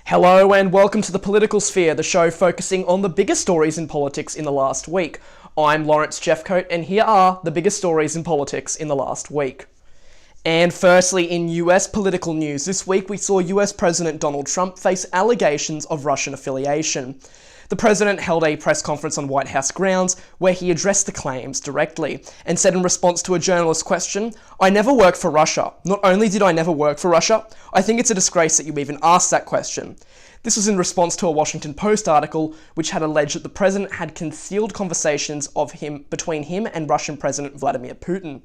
Hello and welcome to The Political Sphere, the show focusing on the biggest stories in politics in the last week. I'm Lawrence Jeffcoat and here are the biggest stories in politics in the last week. And firstly, in US political news, this week we saw US President Donald Trump face allegations of Russian affiliation. The president held a press conference on White House grounds where he addressed the claims directly and said in response to a journalist's question, "I never worked for Russia. Not only did I never work for Russia, I think it's a disgrace that you even asked that question." This was in response to a Washington Post article which had alleged that the president had concealed conversations between him and Russian President Vladimir Putin.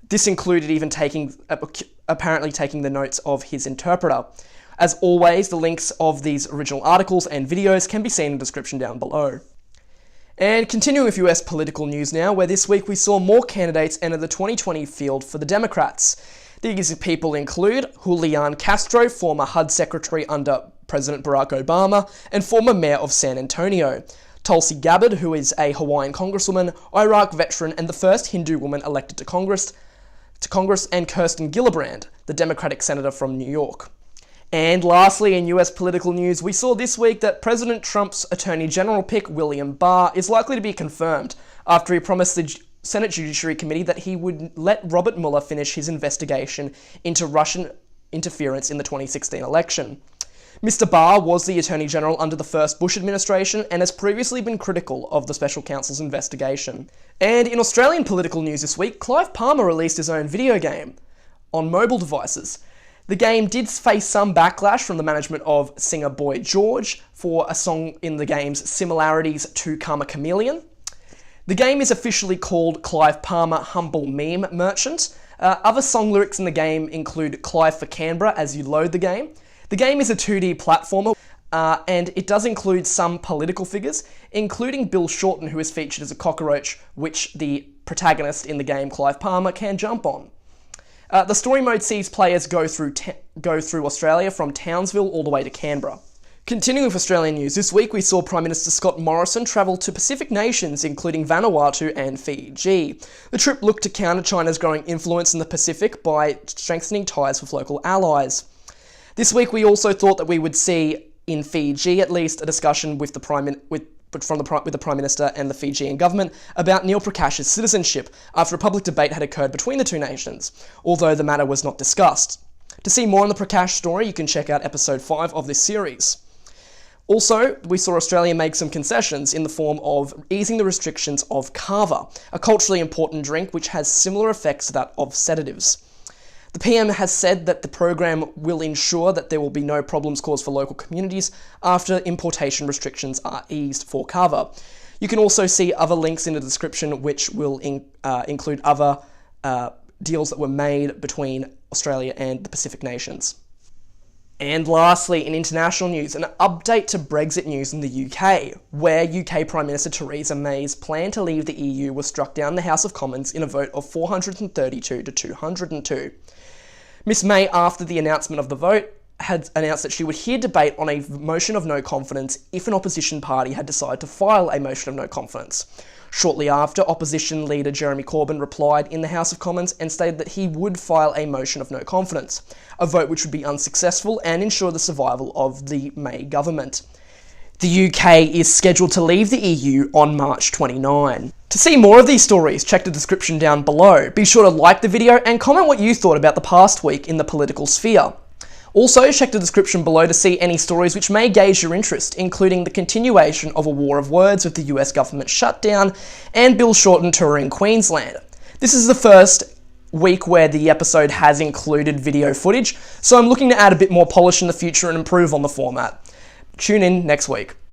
This included even apparently taking the notes of his interpreter. As always, the links of these original articles and videos can be seen in the description down below. And continuing with US political news now, where this week we saw more candidates enter the 2020 field for the Democrats. These people include Julian Castro, former HUD secretary under President Barack Obama, and former mayor of San Antonio. Tulsi Gabbard, who is a Hawaiian congresswoman, Iraq veteran, and the first Hindu woman elected to Congress, and Kirsten Gillibrand, the Democratic senator from New York. And lastly, in US political news, we saw this week that President Trump's Attorney General pick, William Barr, is likely to be confirmed after he promised the Senate Judiciary Committee that he would let Robert Mueller finish his investigation into Russian interference in the 2016 election. Mr. Barr was the Attorney General under the first Bush administration and has previously been critical of the Special Counsel's investigation. And in Australian political news this week, Clive Palmer released his own video game on mobile devices. The game did face some backlash from the management of singer Boy George for a song in the game's similarities to Karma Chameleon. The game is officially called Clive Palmer Humble Meme Merchant. Other song lyrics in the game include Clive for Canberra as you load the game. The game is a 2D platformer, and it does include some political figures, including Bill Shorten, who is featured as a cockroach, which the protagonist in the game, Clive Palmer, can jump on. The story mode sees players go through Australia from Townsville all the way to Canberra. Continuing with Australian news, this week we saw Prime Minister Scott Morrison travel to Pacific nations including Vanuatu and Fiji. The trip looked to counter China's growing influence in the Pacific by strengthening ties with local allies. This week we also thought that we would see, in Fiji at least, a discussion with the Prime Minister and the Fijian government about Neil Prakash's citizenship after a public debate had occurred between the two nations, although the matter was not discussed. To see more on the Prakash story, you can check out episode 5 of this series. Also, we saw Australia make some concessions in the form of easing the restrictions of kava, a culturally important drink which has similar effects to that of sedatives. The PM has said that the program will ensure that there will be no problems caused for local communities after importation restrictions are eased for kava. You can also see other links in the description which will include other deals that were made between Australia and the Pacific nations. And lastly, in international news, an update to Brexit news in the UK, where UK Prime Minister Theresa May's plan to leave the EU was struck down in the House of Commons in a vote of 432 to 202. Miss May, after the announcement of the vote, had announced that she would hear debate on a motion of no confidence if an opposition party had decided to file a motion of no confidence. Shortly after, opposition leader Jeremy Corbyn replied in the House of Commons and stated that he would file a motion of no confidence, a vote which would be unsuccessful and ensure the survival of the May government. The UK is scheduled to leave the EU on March 29. To see more of these stories, check the description down below. Be sure to like the video and comment what you thought about the past week in the political sphere. Also, check the description below to see any stories which may gauge your interest, including the continuation of a war of words with the US government shutdown and Bill Shorten touring Queensland. This is the first week where the episode has included video footage, so I'm looking to add a bit more polish in the future and improve on the format. Tune in next week.